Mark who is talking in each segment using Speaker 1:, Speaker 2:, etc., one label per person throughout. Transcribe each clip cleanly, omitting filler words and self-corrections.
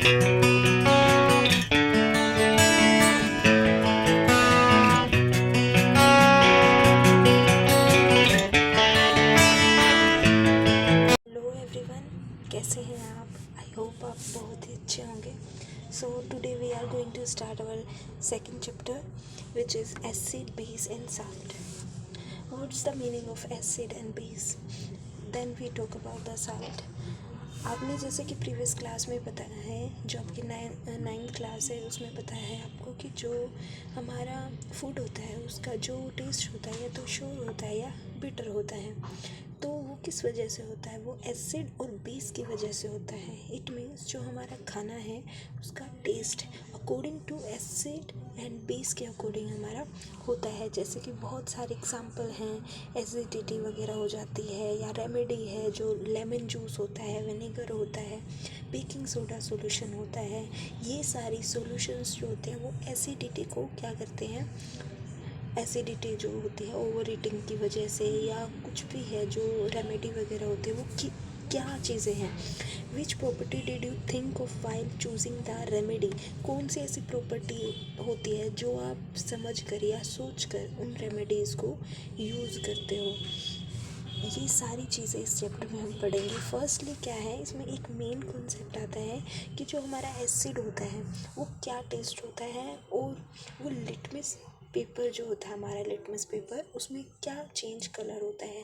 Speaker 1: Hello everyone, कैसे हैं आप? आई होप आप बहुत ही अच्छे होंगे। So today we are going to start our second chapter which is acid base and salt. What's the meaning of acid and base? Then we talk about the salt. आपने जैसे कि previous class में बताया है, जो आपकी ninth class है उसमें बताया है आपको कि जो हमारा फूड होता है उसका जो टेस्ट होता है या तो शोर होता है या बिटर होता है, तो वो किस वजह से होता है? वो एसिड और बेस की वजह से होता है. इट मीन्स जो हमारा खाना है उसका taste according to acid and base के अकॉर्डिंग हमारा होता है. जैसे कि बहुत सारे एग्जांपल हैं, एसिडिटी वगैरह हो जाती है, या रेमेडी है जो लेमन जूस होता है, विनेगर होता है, बेकिंग सोडा सॉल्यूशन होता है. ये सारी सॉल्यूशंस जो होते हैं वो एसिडिटी को क्या करते हैं, एसिडिटी जो होती है ओवर ईटिंग की वजह से या कुछ भी है, जो रेमेडी वगैरह होती है वो क्या चीज़ें हैं. Which property did you think of while choosing the remedy? कौन सी ऐसी प्रॉपर्टी होती है जो आप समझ कर या सोच कर उन रेमेडीज़ को यूज़ करते हो? ये सारी चीज़ें इस चैप्टर में हम पढ़ेंगे. फर्स्टली क्या है, इसमें एक मेन कॉन्सेप्ट आता है कि जो हमारा एसिड होता है वो क्या टेस्ट होता है, और वो लिटमस पेपर जो होता है हमारा लिटमस पेपर, उसमें क्या चेंज कलर होता है.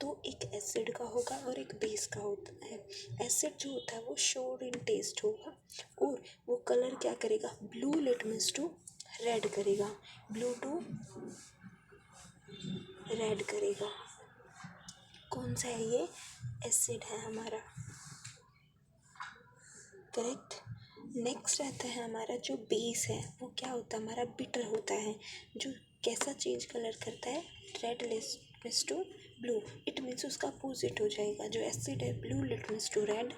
Speaker 1: तो एक एसिड का होगा और एक बेस का होता है. एसिड जो होता है वो श्योर इन टेस्ट होगा, और वो कलर क्या करेगा, ब्लू लिटमस टू रेड करेगा, ब्लू टू रेड करेगा. कौन सा है ये? एसिड है हमारा, करेक्ट. नेक्स्ट रहता है हमारा जो बेस है, वो क्या होता है, हमारा बिटर होता है, जो कैसा चेंज कलर करता है, red litmus to blue. It means उसका अपोजिट हो जाएगा. जो एसिड है blue litmus to red,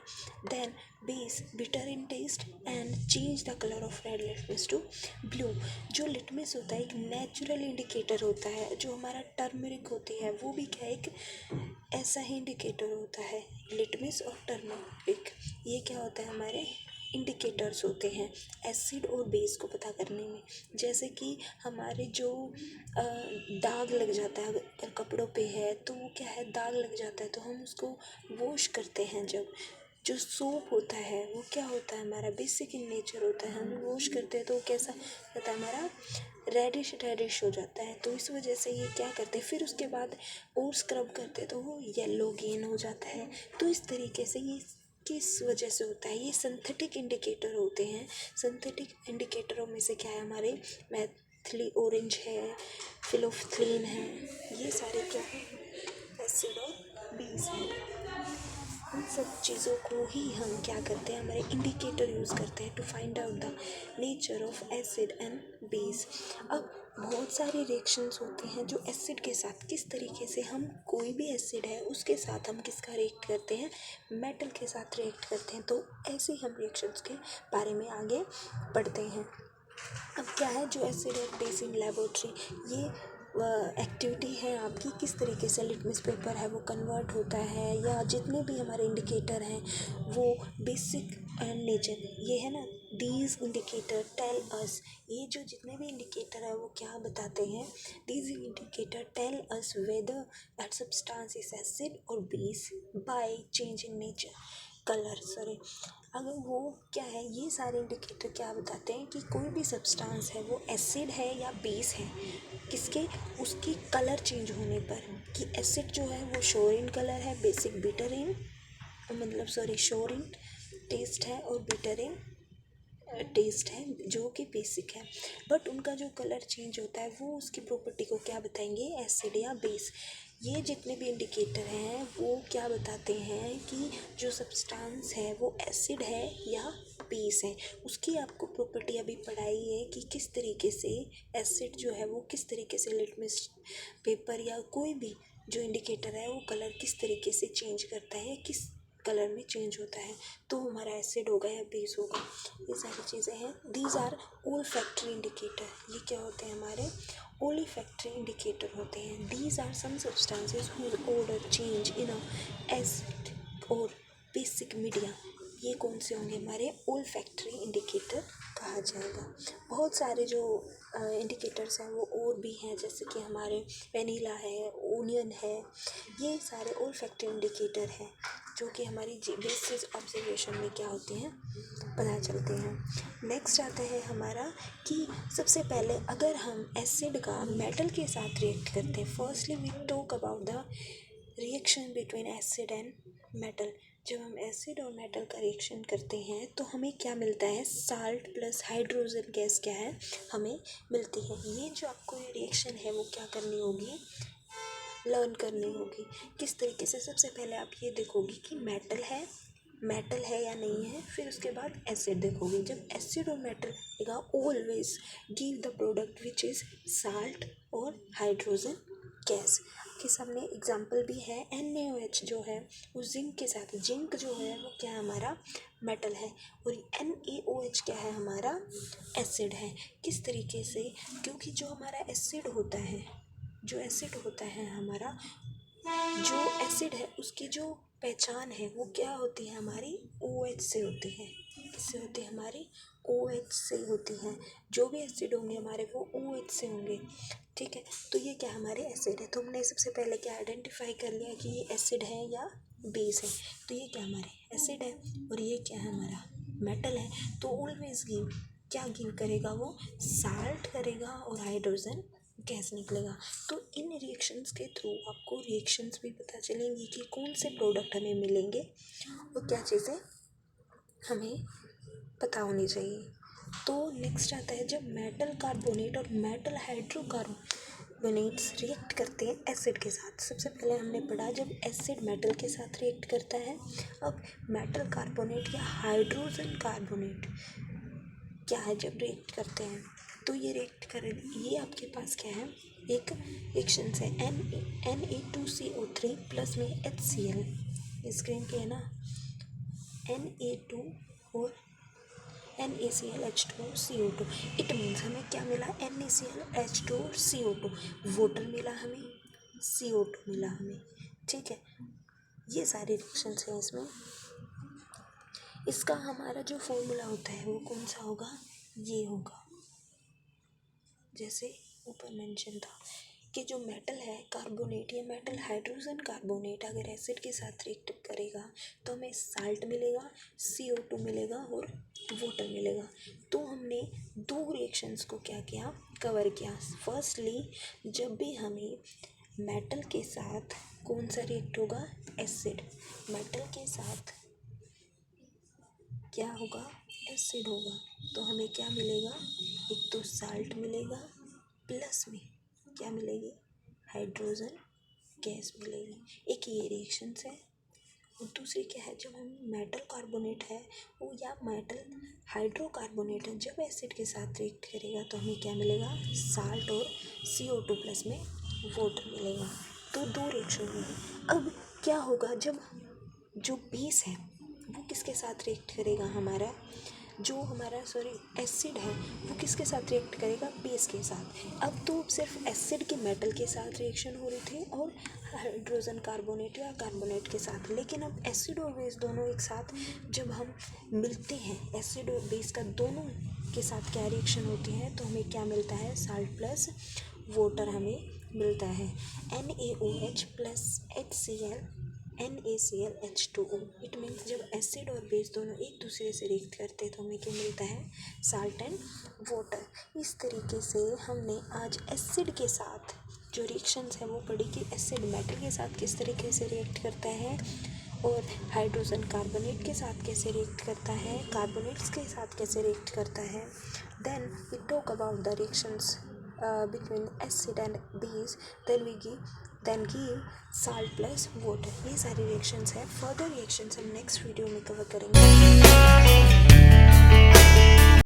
Speaker 1: then base bitter in taste and change the colour of red litmus to blue. जो लिटमस होता है एक नेचुरल इंडिकेटर होता है. जो हमारा टर्मरिक होती है वो भी क्या एक ऐसा ही इंडिकेटर होता है. लिटमस और टर्मरिक ये क्या होता है, हमारे इंडिकेटर्स होते हैं एसिड और बेस को पता करने में. जैसे कि हमारे जो दाग लग जाता है अगर कपड़ों पे है, तो वो क्या है, दाग लग जाता है तो हम उसको वॉश करते हैं. जब जो सोप होता है वो क्या होता है, हमारा बेसिक इन नेचर होता है. हम वॉश करते हैं तो वो कैसा होता है, हमारा रेडिश हो जाता है. तो इस वजह से ये क्या करते हैं, फिर उसके बाद और स्क्रब करते हैं तो वो येलो गेन हो जाता है. तो इस तरीके से ये किस वजह से होता है, ये सिंथेटिक इंडिकेटर होते हैं. सिंथेटिक इंडिकेटरों में से क्या है, हमारे मैथिली ऑरेंज है, फिलोफ्थलीन है, ये सारे क्या है, एसिड और बेस है. इन सब चीज़ों को ही हम क्या करते हैं, हमारे इंडिकेटर यूज़ करते हैं to find out the nature of acid and base. अब बहुत सारे रिएक्शंस होते हैं जो एसिड के साथ, किस तरीके से हम कोई भी एसिड है उसके साथ हम किसका रिएक्ट करते हैं, मेटल के साथ रिएक्ट करते हैं. तो ऐसे ही हम रिएक्शंस के बारे में आगे पढ़ते हैं. अब क्या है, जो एसिड और बेस इन लेबोरेटरी, ये एक्टिविटी है आपकी, किस तरीके से लिटमस पेपर है वो कन्वर्ट होता है, या जितने भी हमारे इंडिकेटर हैं वो बेसिक एंड नेचर, ये है ना, दीज इंडिकेटर टेल अस, ये जो जितने भी इंडिकेटर है वो क्या बताते हैं, these indicator tell us whether that substance is acid और base by change in nature colour. Sorry, अगर वो क्या है, ये सारे इंडिकेटर क्या बताते हैं कि कोई भी सब्सटेंस है वो एसिड है या बेस है, किसके, उसकी कलर चेंज होने पर. कि एसिड जो है वो श्योर इन कलर है, बेसिक बिटर इन, मतलब सॉरी श्योर इन टेस्ट है, और बिटर इन टेस्ट है जो कि बेसिक है. बट उनका जो कलर चेंज होता है वो उसकी प्रॉपर्टी को क्या बताएंगे, एसिड या बेस. ये जितने भी इंडिकेटर हैं वो क्या बताते हैं कि जो सब्सटेंस है वो एसिड है या बेस है. उसकी आपको प्रॉपर्टी अभी पढ़ाई है कि किस तरीके से एसिड जो है वो किस तरीके से लिटमस पेपर या कोई भी जो इंडिकेटर है वो कलर किस तरीके से चेंज करता है, किस कलर में चेंज होता है. तो हमारा एसिड होगा या बेस होगा, ये सारी चीज़ें हैं. These are all factory indicator, ये क्या होते हैं, हमारे ओली फैक्ट्री इंडिकेटर होते हैं. These are some substances whose odour change in a acid और बेसिक मीडिया. ये कौन से होंगे, हमारे ओल्फैक्टरी इंडिकेटर कहा जाएगा। बहुत सारे जो इंडिकेटर्स हैं वो और भी हैं, जैसे कि हमारे वेनिला है, ओनियन है, ये सारे ओल्फैक्टरी इंडिकेटर हैं जो कि हमारी बेसिस ऑब्जर्वेशन में क्या होते हैं, पता चलते हैं। नेक्स्ट आता है हमारा कि सबसे पहले अगर हम एसिड का मेटल के साथ रिएक्ट करते हैं, firstly we talk about the reaction between acid and metal. जब हम एसिड और मेटल का रिएक्शन करते हैं तो हमें क्या मिलता है, साल्ट प्लस हाइड्रोजन गैस क्या है, हमें मिलती है। ये जो आपको ये रिएक्शन है वो क्या करनी होगी, लर्न करनी होगी। किस तरीके से, सबसे पहले आप ये देखोगे कि मेटल है या नहीं है, फिर उसके बाद एसिड देखोगे। जब एसिड और मेटल रहेगा, always give the product which is salt और हाइड्रोजन गैस। के सामने एग्जाम्पल भी है, NaOH जो है वो जिंक के साथ, जिंक जो है वो क्या है, हमारा मेटल है, और NaOH क्या है, हमारा एसिड है। किस तरीके से, क्योंकि जो हमारा एसिड होता है, जो एसिड होता है हमारा, जो एसिड है उसकी जो पहचान है वो क्या होती है, हमारी OH से होती है। किससे होती है, हमारी OH से होती है। जो भी एसिड होंगे हमारे वो OH से होंगे, ठीक है। तो ये क्या हमारे एसिड है, तो हमने सबसे पहले क्या आइडेंटिफाई कर लिया कि ये एसिड है या बेस है। तो ये क्या हमारे एसिड है और ये क्या है, हमारा मेटल है। तो ऑलवेज गिव, क्या गिव करेगा, वो साल्ट करेगा और हाइड्रोजन गैस निकलेगा। तो इन रिएक्शंस के थ्रू आपको रिएक्शंस भी पता चलेंगी कि कौन से प्रोडक्ट हमें मिलेंगे और क्या चीज़ें हमें पता होनी चाहिए। तो नेक्स्ट आता है, जब मेटल कार्बोनेट और मेटल हाइड्रोकार्बोनेट्स रिएक्ट करते हैं एसिड के साथ। सबसे पहले हमने पढ़ा जब एसिड मेटल के साथ रिएक्ट करता है। अब मेटल कार्बोनेट या हाइड्रोजन कार्बोनेट क्या है, जब रिएक्ट करते हैं तो ये रिएक्ट कर, ये आपके पास क्या है, एक रिएक्शन है Na2CO3 प्लस में HCl, स्क्रीन पे है ना, Na2 और NaClH2CO2। इट मीन्स हमें क्या मिला, NaClH2 और CO2, वाटर मिला हमें, CO2 मिला हमें, ठीक है। ये सारे रिएक्शंस हैं इसमें। इसका हमारा जो फॉर्मूला होता है वो कौन सा होगा, ये होगा, जैसे ऊपर मेंशन था कि जो मेटल है कार्बोनेट या मेटल हाइड्रोजन कार्बोनेट अगर एसिड के साथ रिएक्ट करेगा तो हमें साल्ट मिलेगा, CO2 मिलेगा और वाटर मिलेगा। तो हमने दो रिएक्शंस को क्या किया, कवर किया। फर्स्टली जब भी हमें मेटल के साथ कौन सा रिएक्ट होगा, एसिड, मेटल के साथ क्या होगा, एसिड होगा, तो हमें क्या मिलेगा, एक तो साल्ट मिलेगा प्लस में क्या मिलेगी, हाइड्रोजन गैस मिलेगी। एक ये रिएक्शन है। और दूसरी क्या है, जब हम मेटल कार्बोनेट है वो या मेटल हाइड्रोकार्बोनेट है, जब एसिड के साथ रिएक्ट करेगा तो हमें क्या मिलेगा, साल्ट और CO2 प्लस में वाटर मिलेगा। तो दो रिएक्शन होगी। अब क्या होगा, जब जो बेस है वो किसके साथ रिएक्ट करेगा, हमारा एसिड है वो किसके साथ रिएक्ट करेगा, बेस के साथ। अब तो सिर्फ एसिड के मेटल के साथ रिएक्शन हो रही थी और हाइड्रोजन कार्बोनेट या कार्बोनेट के साथ, लेकिन अब एसिड और बेस दोनों एक साथ जब हम मिलते हैं, एसिड और बेस का दोनों के साथ क्या रिएक्शन होती है, तो हमें क्या मिलता है, साल्ट प्लस वाटर हमें मिलता है, NaOH plus HCl NaClH2O। It means जब एसिड और बेस दोनों एक दूसरे से रिएक्ट करते हैं तो हमें क्या मिलता है, साल्ट एंड वाटर। इस तरीके से हमने आज एसिड के साथ जो रिएक्शंस हैं वो पढ़ी कि एसिड मेटल के साथ किस तरीके से रिएक्ट करता है और हाइड्रोजन कार्बोनेट के साथ कैसे रिएक्ट करता है, कार्बोनेट्स के साथ कैसे रिएक्ट करता है। Then we talk about the reactions between acid and base, then give salt plus water। ये सारी रिएक्शंस है। फर्दर रिएक्शंस हम नेक्स्ट वीडियो में कवर करेंगे।